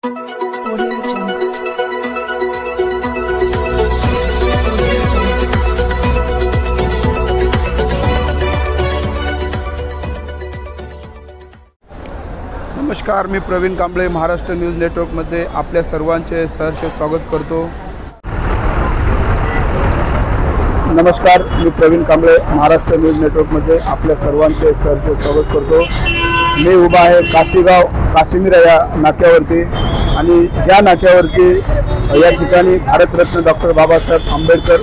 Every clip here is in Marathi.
नमस्कार, मी प्रवीण कांबळे महाराष्ट्र न्यूज नेटवर्कमध्ये आपल्या सर्वांचे सहर्ष स्वागत करतो। नमस्कार, मी प्रवीण कांबळे महाराष्ट्र न्यूज नेटवर्कमध्ये आपल्या सर्वांचे सहर्ष स्वागत करतो। मी उभा आहे काशीगाव काश्मीर या नाक्यावरती आणि ज्या नाक्यावरती या ठिकाणी भारतरत्न डॉक्टर बाबासाहेब आंबेडकर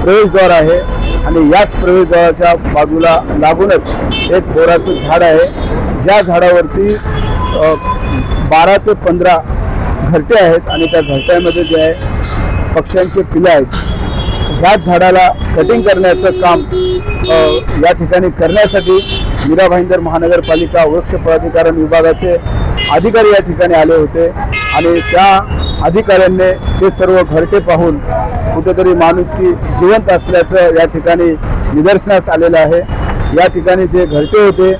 प्रवेशद्वार आहे आणि याच प्रवेशद्वाराच्या बाजूला लागूनच एक बोराचं झाड आहे। ज्या झाडावरती 12 ते 15 घरटे आहेत आणि त्या घरट्यामध्ये जे आहे पक्ष्यांचे पिल्ले आहेत। ह्याच झाडाला कटिंग करण्याचं काम या ठिकाणी करण्यासाठी मीरा भाईंदर महानगरपालिका वृक्ष प्राधिकरण विभागाचे अधिकारी या ठिकाणी आले होते आणि त्या अधिकाऱ्यांनी ते सर्व घरटे पाहून कुठेतरी माणुसकी जिवंत असल्याचं या ठिकाणी निदर्शनास आलेलं आहे। या ठिकाणी जे घरटे होते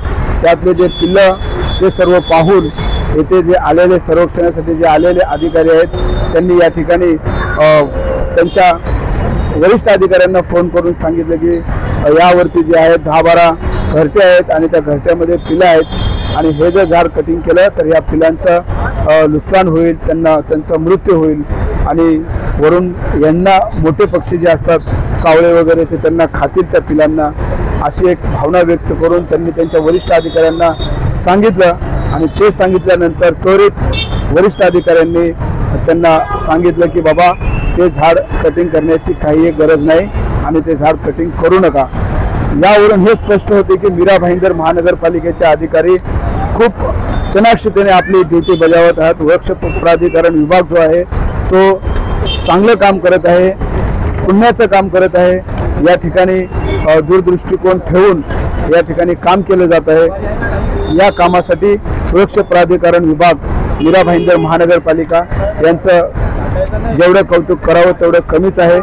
त्यातले जे पिल्लं ते सर्व पाहून येथे जे आलेले सर्वेक्षणासाठी जे आलेले अधिकारी आहेत त्यांनी या ठिकाणी त्यांच्या वरिष्ठ अधिकाऱ्यांना फोन करून सांगितलं की यावरती जे आहेत 10-12 घरटे आहेत आणि त्या घरट्यामध्ये पिल्लं आहेत आणि हे जर झाड कटिंग केलं तर या पिलांचं नुकसान होईल, त्यांचा मृत्यू होईल आणि वरून यांना मोठे पक्षी जे असतात कावळे वगैरे ते त्यांना खातील त्या पिलांना, अशी एक भावना व्यक्त करून त्यांनी त्यांच्या वरिष्ठ अधिकाऱ्यांना सांगितलं आणि ते सांगितल्यानंतर त्वरित वरिष्ठ अधिकाऱ्यांनी त्यांना सांगितलं की बाबा ते झाड कटिंग करण्याची काही गरज नाही आणि ते झाड कटिंग करू नका। यावरून हे स्पष्ट होते की मीरा भाईंदर महानगरपालिकेचे अधिकारी खूप चाणाक्षतेने आपली ड्युटी बजावत आहेत। वृक्ष प्राधिकरण विभाग जो आहे तो चांगलं काम करत आहे, पुण्याचं काम करत आहे। या ठिकाणी दूरदृष्टिकोन ठेवून या ठिकाणी काम केलं जात आहे। या कामासाठी वृक्ष प्राधिकरण विभाग मीरा भाईंदर महानगरपालिका यांचं जेवढं कौतुक करावं तेवढं कमीच आहे।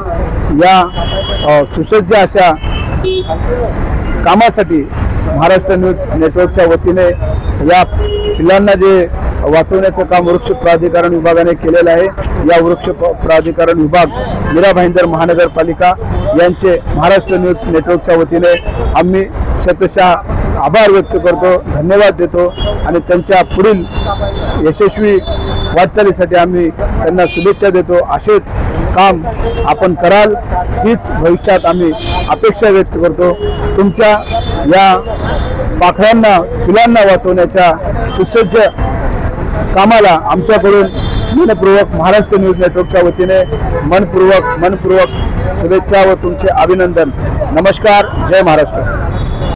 या सुसज्ज अशा कामासाठी महाराष्ट्र न्यूज नेटवर्कच्या वतीने या पिलांना जे वाचवण्याचं काम वृक्ष प्राधिकरण विभागाने केलेलं आहे, या वृक्ष प्राधिकरण विभाग मीरा भाईंदर महानगरपालिका यांचे महाराष्ट्र न्यूज नेटवर्कच्या वतीने आम्ही शतशः आभार व्यक्त करतो, धन्यवाद देतो आणि त्यांच्या पुढील यशस्वी वाटचालीसाठी आम्ही त्यांना शुभेच्छा देतो। असेच काम आपण कराल हीच भविष्यात आम्ही अपेक्षा व्यक्त करतो। तुमच्या या पाखरांना पिलांना वाचवण्याच्या सुसज्ज कामाला आमच्याकडून मनपूर्वक महाराष्ट्र न्यूज नेटवर्कच्या वतीने मनपूर्वक शुभेच्छा व तुमचे अभिनंदन। नमस्कार, जय महाराष्ट्र।